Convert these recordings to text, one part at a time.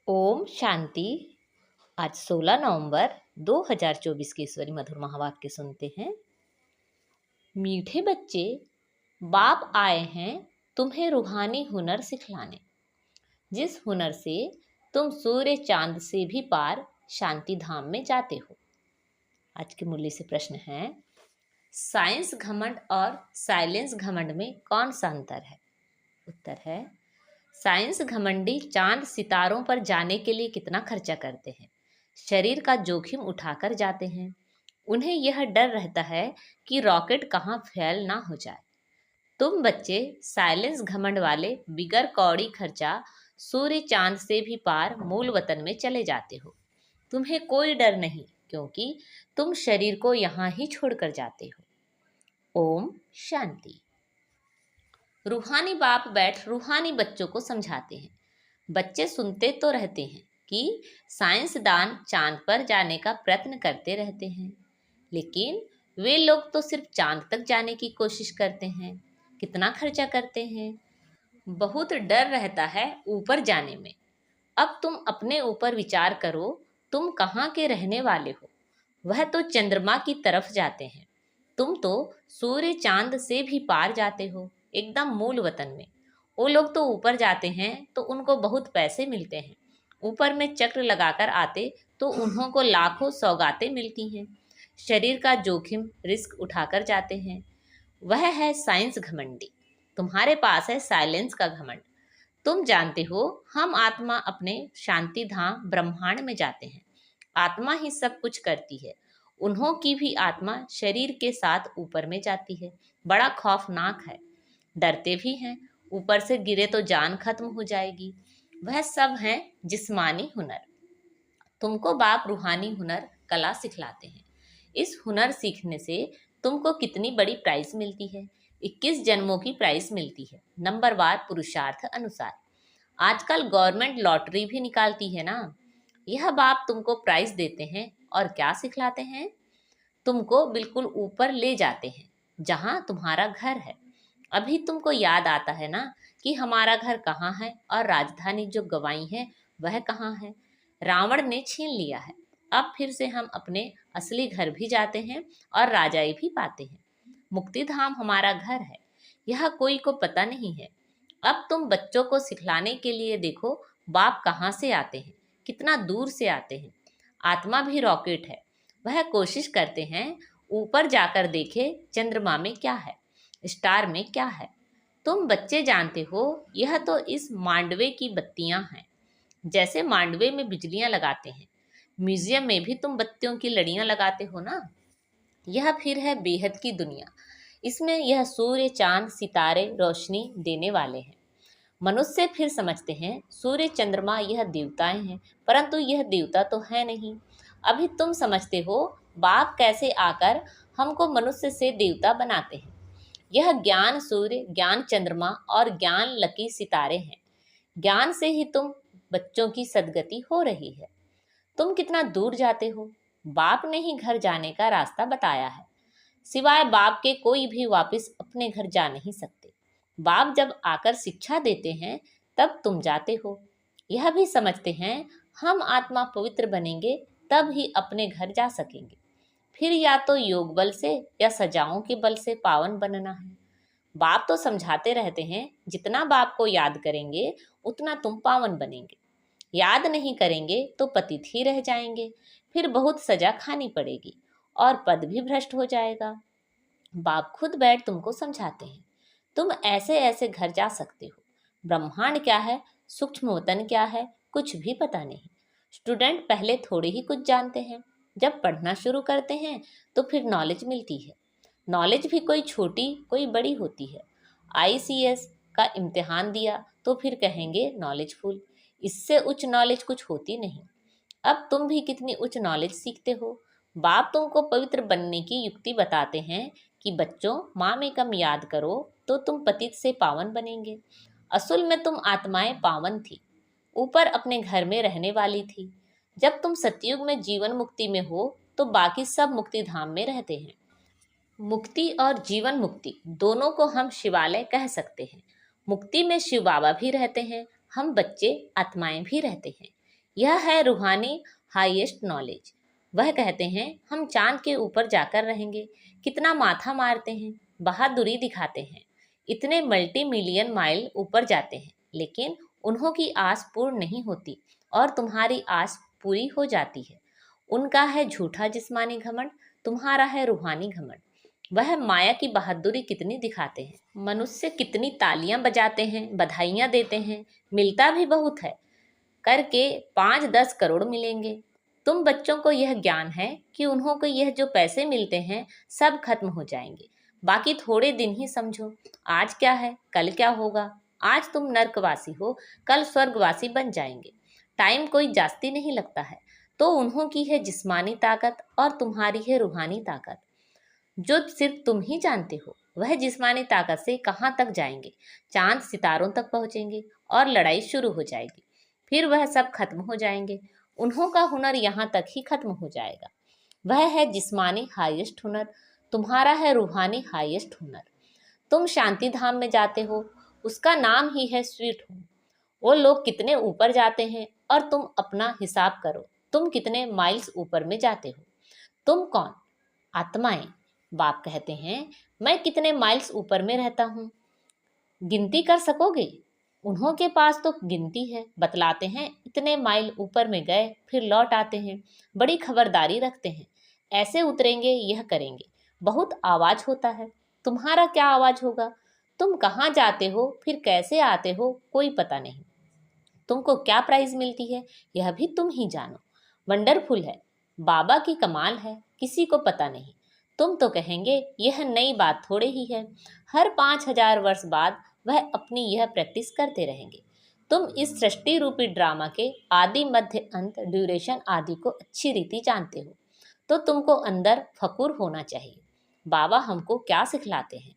ओम शांति। आज 16 नवंबर 2024 के ईश्वरी मधुर महावाक्य सुनते हैं। मीठे बच्चे, बाप आए हैं तुम्हें रूहानी हुनर सिखलाने, जिस हुनर से तुम सूर्य चांद से भी पार शांति धाम में जाते हो। आज के मूल्य से प्रश्न है, साइंस घमंड और साइलेंस घमंड में कौन सा अंतर है? उत्तर है, साइंस घमंडी चांद सितारों पर जाने के लिए कितना खर्चा करते हैं, शरीर का जोखिम उठाकर जाते हैं। उन्हें यह डर रहता है कि रॉकेट कहाँ फेल ना हो जाए। तुम बच्चे साइलेंस घमंड वाले बिगर कौड़ी खर्चा सूर्य चांद से भी पार मूल वतन में चले जाते हो। तुम्हें कोई डर नहीं, क्योंकि तुम शरीर को यहाँ ही छोड़कर जाते हो। ओम शांति। रूहानी बाप बैठ रूहानी बच्चों को समझाते हैं। बच्चे सुनते तो रहते हैं कि साइंसदान चांद पर जाने का प्रयत्न करते रहते हैं, लेकिन वे लोग तो सिर्फ चांद तक जाने की कोशिश करते हैं। कितना खर्चा करते हैं, बहुत डर रहता है ऊपर जाने में। अब तुम अपने ऊपर विचार करो, तुम कहाँ के रहने वाले हो? वह तो चंद्रमा की तरफ जाते हैं, तुम तो सूर्य चांद से भी पार जाते हो, एकदम मूल वतन में। वो लोग तो ऊपर जाते हैं तो उनको बहुत पैसे मिलते हैं, ऊपर में चक्र लगाकर आते तो उन्हों को लाखों सौगातें मिलती हैं। शरीर का जोखिम रिस्क उठाकर जाते हैं। वह है साइंस घमंडी। तुम्हारे पास है साइलेंस का घमंड। तुम जानते हो हम आत्मा अपने शांति धाम ब्रह्मांड में जाते हैं। आत्मा ही सब कुछ करती है। उन्हों की भी आत्मा शरीर के साथ ऊपर में जाती है। बड़ा खौफनाक है, डरते भी हैं, ऊपर से गिरे तो जान खत्म हो जाएगी। वह सब है जिस्मानी हुनर। तुमको बाप रूहानी हुनर कला सिखलाते हैं। इस हुनर सीखने से तुमको कितनी बड़ी प्राइज मिलती है? 21 जन्मों की प्राइज मिलती है, नंबरवार पुरुषार्थ अनुसार। आजकल गवर्नमेंट लॉटरी भी निकालती है ना। यह बाप तुमको प्राइज देते हैं और क्या सिखलाते हैं? तुमको बिल्कुल ऊपर ले जाते हैं, जहाँ तुम्हारा घर है। अभी तुमको याद आता है ना कि हमारा घर कहाँ है और राजधानी जो गंवाई है वह कहाँ है। रावण ने छीन लिया है। अब फिर से हम अपने असली घर भी जाते हैं और राजाई भी पाते हैं। मुक्ति धाम हमारा घर है, यह कोई को पता नहीं है। अब तुम बच्चों को सिखलाने के लिए देखो, बाप कहाँ से आते हैं, कितना दूर से आते हैं। आत्मा भी रॉकेट है। वह कोशिश करते हैं ऊपर जाकर देखे चंद्रमा में क्या है, स्टार में क्या है। तुम बच्चे जानते हो यह तो इस मांडवे की बत्तियां हैं। जैसे मांडवे में बिजलियां लगाते हैं, म्यूजियम में भी तुम बत्तियों की लड़ियां लगाते हो ना। यह फिर है बेहद की दुनिया। इसमें यह सूर्य चांद सितारे रोशनी देने वाले हैं। मनुष्य फिर समझते हैं सूर्य चंद्रमा यह देवताएं हैं, परंतु यह देवता तो है नहीं। अभी तुम समझते हो बाप कैसे आकर हमको मनुष्य से देवता बनाते हैं। यह ज्ञान सूर्य, ज्ञान चंद्रमा और ज्ञान लकी सितारे हैं। ज्ञान से ही तुम बच्चों की सदगति हो रही है। तुम कितना दूर जाते हो, बाप ने ही घर जाने का रास्ता बताया है। सिवाय बाप के कोई भी वापस अपने घर जा नहीं सकते। बाप जब आकर शिक्षा देते हैं तब तुम जाते हो। यह भी समझते हैं हम आत्मा पवित्र बनेंगे तब ही अपने घर जा सकेंगे। फिर या तो योग बल से या सजाओं के बल से पावन बनना है। बाप तो समझाते रहते हैं जितना बाप को याद करेंगे उतना तुम पावन बनेंगे। याद नहीं करेंगे तो पतित ही रह जाएंगे, फिर बहुत सजा खानी पड़ेगी और पद भी भ्रष्ट हो जाएगा। बाप खुद बैठ तुमको समझाते हैं, तुम ऐसे ऐसे घर जा सकते हो। ब्रह्मांड क्या है, सूक्ष्म वतन क्या है, कुछ भी पता नहीं। स्टूडेंट पहले थोड़े ही कुछ जानते हैं, जब पढ़ना शुरू करते हैं तो फिर नॉलेज मिलती है। नॉलेज भी कोई छोटी कोई बड़ी होती है। आईसीएस का इम्तिहान दिया तो फिर कहेंगे नॉलेजफुल, इससे उच्च नॉलेज कुछ होती नहीं। अब तुम भी कितनी उच्च नॉलेज सीखते हो। बाप तुमको पवित्र बनने की युक्ति बताते हैं कि बच्चों माँ में कम याद करो तो तुम पतित से पावन बनेंगे। असल में तुम आत्माएं पावन थी, ऊपर अपने घर में रहने वाली थी। जब तुम सतयुग में जीवन मुक्ति में हो तो बाकी सब मुक्ति धाम में रहते हैं। मुक्ति और जीवन मुक्ति दोनों को हम शिवालय कह सकते हैं। मुक्ति में शिव बाबा भी रहते हैं, हम बच्चे आत्माएं भी रहते हैं। यह है रूहानी हाईएस्ट नॉलेज। वह कहते हैं हम चांद के ऊपर जाकर रहेंगे, कितना माथा मारते हैं, बहादुरी दिखाते हैं, इतने मल्टी मिलियन माइल ऊपर जाते हैं, लेकिन उन्हों की आस पूर्ण नहीं होती और तुम्हारी आस पूरी हो जाती है। उनका है झूठा जिस्मानी घमंड, तुम्हारा है रूहानी घमंड। वह माया की बहादुरी कितनी दिखाते हैं, मनुष्य कितनी तालियां बजाते हैं, बधाइयां देते हैं, मिलता भी बहुत है, करके 5-10 करोड़ मिलेंगे। तुम बच्चों को यह ज्ञान है कि उन्हों को यह जो पैसे मिलते हैं सब खत्म हो जाएंगे, बाकी थोड़े दिन ही समझो। आज क्या है कल क्या होगा। आज तुम नर्कवासी हो, कल स्वर्गवासी बन जाएंगे। टाइम कोई जास्ती नहीं लगता है। तो उन्हों की है जिस्मानी ताकत और तुम्हारी है रूहानी ताकत, जो सिर्फ तुम ही जानते हो। वह जिस्मानी ताकत से कहाँ तक जाएंगे, चांद सितारों तक पहुंचेंगे और लड़ाई शुरू हो जाएगी। फिर वह सब खत्म हो जाएंगे। उन्हों का हुनर यहाँ तक ही खत्म हो जाएगा। वह है जिस्मानी हाईएस्ट हुनर, तुम्हारा है रूहानी हाईएस्ट हुनर। तुम शांति धाम में जाते हो, उसका नाम ही है स्वीट होम। वो लोग कितने ऊपर जाते हैं और तुम अपना हिसाब करो, तुम कितने माइल्स ऊपर में जाते हो। तुम कौन? आत्माएं। बाप कहते हैं मैं कितने माइल्स ऊपर में रहता हूँ, गिनती कर सकोगे? उन्हों के पास तो गिनती है, बतलाते हैं इतने माइल ऊपर में गए, फिर लौट आते हैं, बड़ी खबरदारी रखते हैं, ऐसे उतरेंगे, यह करेंगे। बहुत आवाज होता है। तुम्हारा क्या आवाज होगा? तुम कहाँ जाते हो, फिर कैसे आते हो, कोई पता नहीं। तुमको क्या प्राइज मिलती है, यह भी तुम ही जानो। वंडरफुल है, बाबा की कमाल है, किसी को पता नहीं। तुम तो कहेंगे यह नई बात थोड़े ही है, हर 5,000 वर्ष बाद वह अपनी यह प्रैक्टिस करते रहेंगे। तुम इस सृष्टि रूपी ड्रामा के आदि मध्य अंत ड्यूरेशन आदि को अच्छी रीति जानते हो, तो तुमको अंदर फकुर होना चाहिए। बाबा हमको क्या सिखलाते हैं?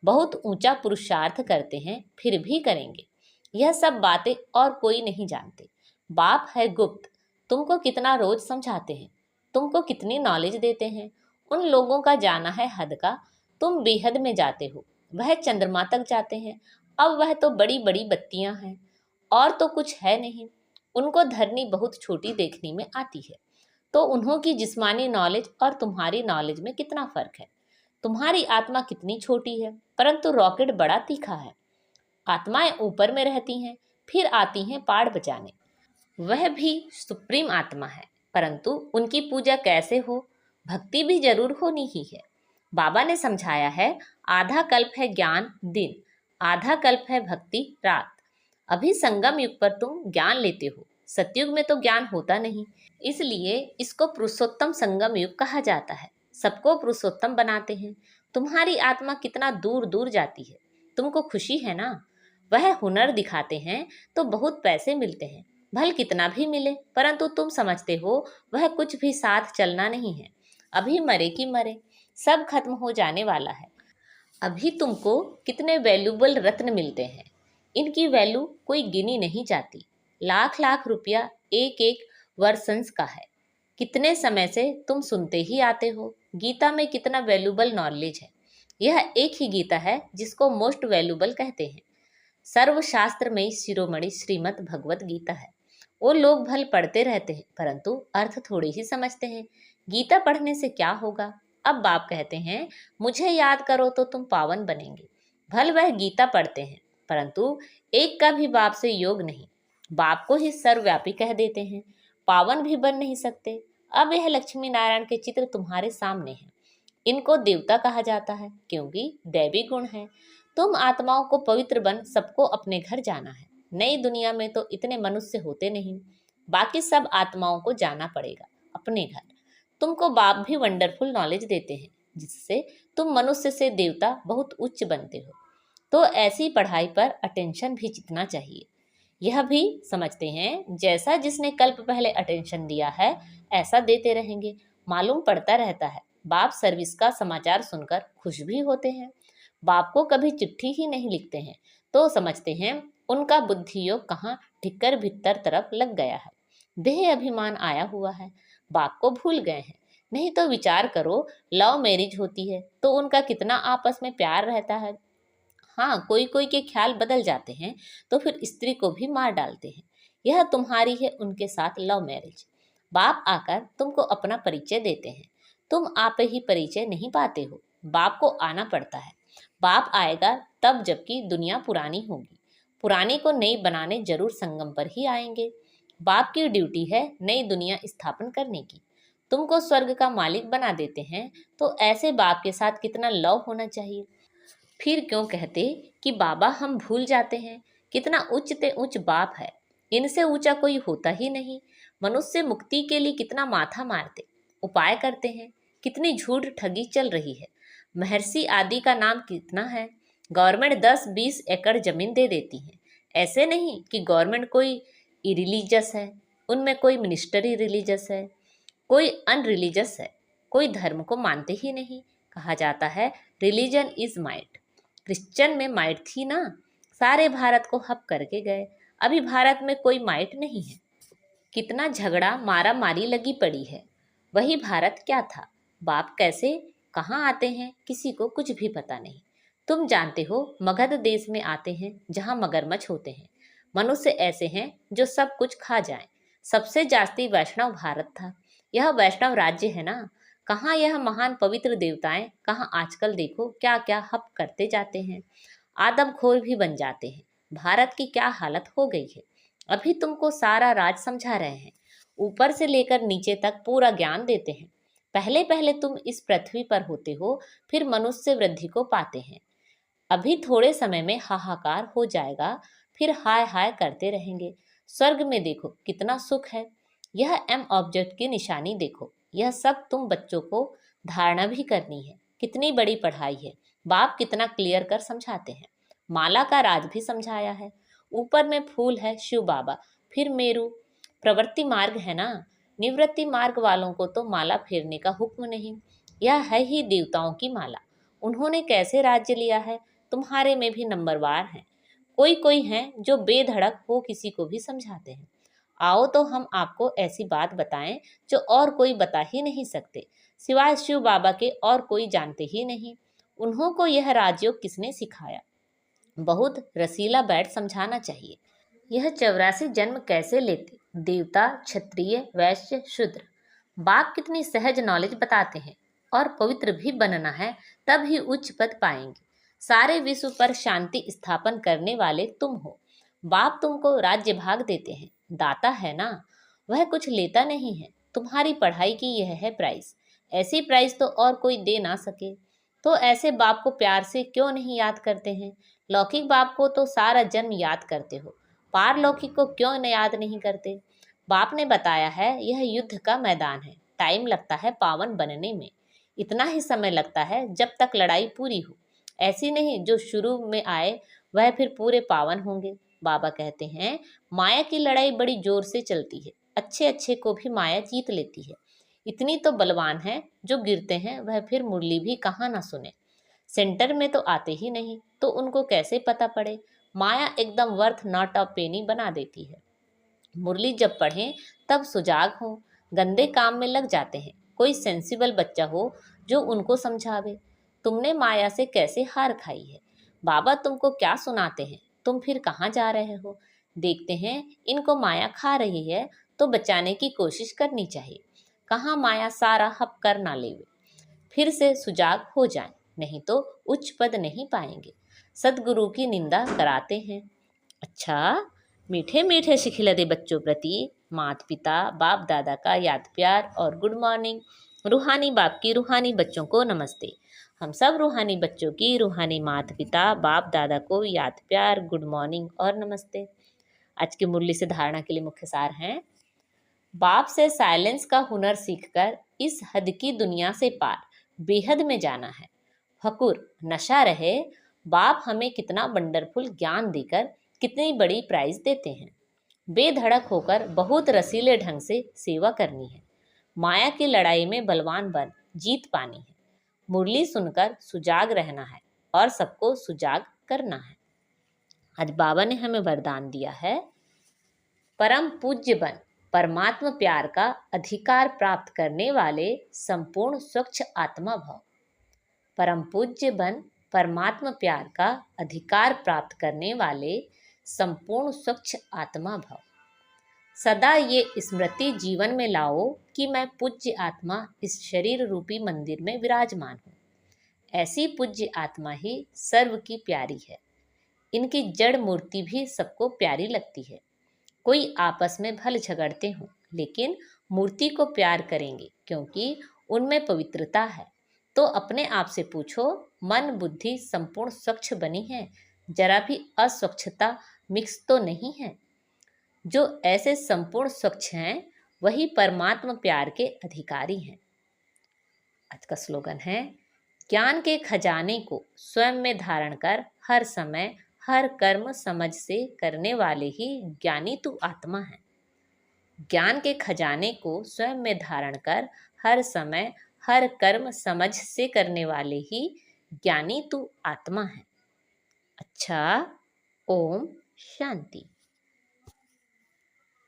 बहुत ऊंचा पुरुषार्थ करते हैं, फिर भी करेंगे। यह सब बातें और कोई नहीं जानते। बाप है गुप्त, तुमको कितना रोज समझाते हैं, तुमको कितनी नॉलेज देते हैं। उन लोगों का जाना है हद का, तुम बेहद में जाते हो। वह चंद्रमा तक जाते हैं, अब वह तो बड़ी बड़ी बत्तियां हैं और तो कुछ है नहीं। उनको धरनी बहुत छोटी देखने में आती है। तो उन्हों की जिस्मानी नॉलेज और तुम्हारी नॉलेज में कितना फर्क है। तुम्हारी आत्मा कितनी छोटी है, परंतु रॉकेट बड़ा तीखा है। आत्माएं ऊपर में रहती हैं, फिर आती हैं पाड़ बचाने। वह भी सुप्रीम आत्मा है, परंतु उनकी पूजा कैसे हो? भक्ति भी जरूर होनी ही है। बाबा ने समझाया है, आधा कल्प है ज्ञान दिन, आधा कल्प है भक्ति रात। अभी संगम युग पर तुम ज्ञान लेते हो, सतयुग में तो ज्ञान होता नहीं, इसलिए इसको पुरुषोत्तम संगम युग कहा जाता है। सबको पुरुषोत्तम बनाते हैं। तुम्हारी आत्मा कितना दूर दूर जाती है, तुमको खुशी है ना? वह हुनर दिखाते हैं तो बहुत पैसे मिलते हैं, भल कितना भी मिले, परंतु तुम समझते हो वह कुछ भी साथ चलना नहीं है। अभी मरे कि मरे, सब खत्म हो जाने वाला है। अभी तुमको कितने वैल्यूबल रत्न मिलते हैं, इनकी वैल्यू कोई गिनी नहीं जाती। लाख लाख रुपया एक एक वर्सन्स का है। कितने समय से तुम सुनते ही आते हो, गीता में कितना वैल्यूबल नॉलेज है। यह एक ही गीता है जिसको मोस्ट वैल्यूबल कहते हैं। सर्वशास्त्र में शिरोमणि श्रीमद् भगवत गीता है। वो लोग भल पढ़ते रहते हैं, परंतु अर्थ थोड़े ही समझते हैं। गीता पढ़ने से क्या होगा? अब बाप कहते हैं मुझे याद करो तो तुम पावन बनेंगे। भल वह गीता पढ़ते हैं, परंतु एक का भी बाप से योग नहीं। बाप को ही सर्वव्यापी कह देते हैं, पावन भी बन नहीं सकते। अब यह लक्ष्मी नारायण के चित्र तुम्हारे सामने हैं। इनको देवता कहा जाता है क्योंकि दैवी गुण है। तुम आत्माओं को पवित्र बन सबको अपने घर जाना है। नई दुनिया में तो इतने मनुष्य होते नहीं, बाकी सब आत्माओं को जाना पड़ेगा अपने घर। तुमको बाप भी वंडरफुल नॉलेज देते हैं, जिससे तुम मनुष्य से देवता बहुत उच्च बनते हो। तो ऐसी पढ़ाई पर अटेंशन भी जितना चाहिए। यह भी समझते हैं जैसा जिसने कल्प पहले अटेंशन दिया है ऐसा देते रहेंगे। मालूम पड़ता रहता है। बाप सर्विस का समाचार सुनकर खुश भी होते हैं। बाप को कभी चिट्ठी ही नहीं लिखते हैं, तो समझते हैं उनका बुद्धि योग कहाँ ढिक्कर भीतर तरफ लग गया है, देह अभिमान आया हुआ है, बाप को भूल गए हैं। नहीं तो विचार करो, लव मैरिज होती है तो उनका कितना आपस में प्यार रहता है। हाँ, कोई कोई के ख्याल बदल जाते हैं तो फिर स्त्री को भी मार डालते हैं। यह तुम्हारी है उनके साथ लव मैरिज। बाप आकर तुमको अपना परिचय देते हैं, तुम आप ही परिचय नहीं पाते हो, बाप को आना पड़ता है। बाप आएगा तब जबकि दुनिया पुरानी होगी, पुरानी को नई बनाने जरूर संगम पर ही आएंगे। बाप की ड्यूटी है नई दुनिया स्थापन करने की। तुमको स्वर्ग का मालिक बना देते हैं तो ऐसे बाप के साथ कितना लव होना चाहिए। फिर क्यों कहते कि बाबा हम भूल जाते हैं, कितना उच्च ते उच्च बाप है, इनसे ऊंचा कोई होता ही नहीं। मनुष्य मुक्ति के लिए कितना माथा मारते उपाय करते हैं, कितनी झूठ ठगी चल रही है। महर्षि आदि का नाम कितना है, गवर्नमेंट 10-20 एकड़ जमीन दे देती है। ऐसे नहीं कि गवर्नमेंट कोई इरिलीजियस है, उनमें कोई मिनिस्टर ही रिलीजियस है, कोई अनरिलीजियस है, कोई धर्म को मानते ही नहीं। कहा जाता है रिलीजन इज माइट, क्रिश्चियन में माइट थी ना, सारे भारत को हप करके गए। अभी भारत में कोई माइट नहीं है, कितना झगड़ा मारा मारी लगी पड़ी है। वही भारत क्या था, बाप कैसे कहाँ आते हैं किसी को कुछ भी पता नहीं। तुम जानते हो मगध देश में आते हैं जहाँ मगरमच्छ होते हैं। मनुष्य ऐसे हैं जो सब कुछ खा जाएं। सबसे जास्ती वैष्णव भारत था, यह वैष्णव राज्य है ना। कहाँ यह महान पवित्र देवताएं, कहाँ आजकल देखो क्या क्या हप करते जाते हैं, आदमखोर भी बन जाते हैं। भारत की क्या हालत हो गई है। अभी तुमको सारा राज समझा रहे हैं, ऊपर से लेकर नीचे तक पूरा ज्ञान देते हैं। पहले पहले तुम इस पृथ्वी पर होते हो, फिर मनुष्य वृद्धि को पाते हैं। अभी थोड़े समय में हाहाकार हो जाएगा, फिर हाय हाय करते रहेंगे। स्वर्ग में देखो कितना सुख है। यह एम ऑब्जेक्ट की निशानी देखो, यह सब तुम बच्चों को धारणा भी करनी है। कितनी बड़ी पढ़ाई है, बाप कितना क्लियर कर समझाते हैं। माला का राज भी समझाया है। ऊपर में फूल है शिव बाबा, फिर मेरू प्रवृत्ति मार्ग है ना। निवृत्ति मार्ग वालों को तो माला फेरने का हुक्म नहीं, यह है ही देवताओं की माला। उन्होंने कैसे राज्य लिया है, तुम्हारे में भी नंबरवार हैं। कोई कोई हैं जो बेधड़क हो किसी को भी समझाते हैं। आओ तो हम आपको ऐसी बात बताएं जो और कोई बता ही नहीं सकते, सिवाय शिव बाबा के और कोई जानते ही नहीं। उन्हों को यह राजयोग किसने सिखाया, बहुत रसीला बैठ समझाना चाहिए। यह 84 जन्म कैसे लेते, देवता क्षत्रिय वैश्य शूद्र। बाप कितनी सहज नॉलेज बताते हैं। और पवित्र भी बनना है तब ही उच्च पद पाएंगे। सारे विश्व पर शांति स्थापन करने वाले तुम हो। बाप तुमको राज्य भाग देते हैं, दाता है ना, वह कुछ लेता नहीं है। तुम्हारी पढ़ाई की यह है प्राइस, ऐसी प्राइस तो और कोई दे ना सके। तो ऐसे बाप को प्यार से क्यों नहीं याद करते हैं। लौकिक बाप को तो सारा जन्म याद करते हो, पारलौकिक को क्यों न याद नहीं करते। बाप ने बताया है यह युद्ध का मैदान है, टाइम लगता है पावन बनने में। इतना ही समय लगता है जब तक लड़ाई पूरी हो, ऐसी नहीं जो शुरू में आए वह फिर पूरे पावन होंगे। बाबा कहते हैं माया की लड़ाई बड़ी जोर से चलती है, अच्छे अच्छे को भी माया जीत लेती है। इतनी तो बलवान है जो गिरते हैं वह फिर मुरली भी कहाँ ना सुने। सेंटर में तो आते ही नहीं तो उनको कैसे पता पड़े। माया एकदम वर्थ नॉट अ पेनी बना देती है। मुरली जब पढ़ें तब सुजाग हो, गंदे काम में लग जाते हैं। कोई सेंसिबल बच्चा हो जो उनको समझावे। तुमने माया से कैसे हार खाई है, बाबा तुमको क्या सुनाते हैं, तुम फिर कहाँ जा रहे हो। देखते हैं इनको माया खा रही है तो बचाने की कोशिश करनी चाहिए। कहाँ माया सारा हप कर ना लेवे, फिर से सुजाग हो जाएं, नहीं तो उच्च पद नहीं पाएंगे। सदगुरु की निंदा कराते हैं। अच्छा, मीठे मीठे शिखिलते बच्चों प्रति माता पिता बाप दादा का याद प्यार और गुड मॉर्निंग। रूहानी बाप की रूहानी बच्चों को नमस्ते। हम सब रूहानी बच्चों की रूहानी माता पिता बाप दादा को याद प्यार गुड मॉर्निंग और नमस्ते। आज की मुरली से धारणा के लिए मुख्य सार हैं। बाप से साइलेंस का हुनर सीखकर इस हद की दुनिया से पार बेहद में जाना है। फकुर नशा रहे, बाप हमें कितना वंडरफुल ज्ञान देकर कितनी बड़ी प्राइज देते हैं। बेधड़क होकर बहुत रसीले ढंग से सेवा करनी है। माया की लड़ाई में बलवान बन जीत पानी है। मुरली सुनकर सुजाग रहना है और सबको सुजाग करना है। आज बाबा ने हमें वरदान दिया है, परम पूज्य बन परमात्मा प्यार का अधिकार प्राप्त करने वाले संपूर्ण स्वच्छ आत्मा भव। परम पूज्य बन परमात्मा प्यार का अधिकार प्राप्त करने वाले संपूर्ण स्वच्छ आत्मा भव। सदा ये स्मृति जीवन में लाओ कि मैं पूज्य आत्मा इस शरीर रूपी मंदिर में विराजमान हूँ। ऐसी पूज्य आत्मा ही सर्व की प्यारी है। इनकी जड़ मूर्ति भी सबको प्यारी लगती है। कोई आपस में भले झगड़ते हों, लेकिन मूर्ति को प्यार करेंगे क्योंकि उनमें पवित्रता है। तो अपने आप से पूछो, मन बुद्धि संपूर्ण स्वच्छ बनी है, जरा भी अस्वच्छता मिक्स तो नहीं है? जो ऐसे संपूर्ण स्वच्छ हैं वही परमात्मा प्यार के अधिकारी हैं। आज का स्लोगन है, ज्ञान के खजाने को स्वयं में धारण कर हर समय हर कर्म समझ से करने वाले ही ज्ञानी तू आत्मा है। ज्ञान के खजाने को स्वयं में धारण कर हर समय हर कर्म समझ से करने वाले ही ज्ञानी तू आत्मा है। अच्छा, ओम शांति।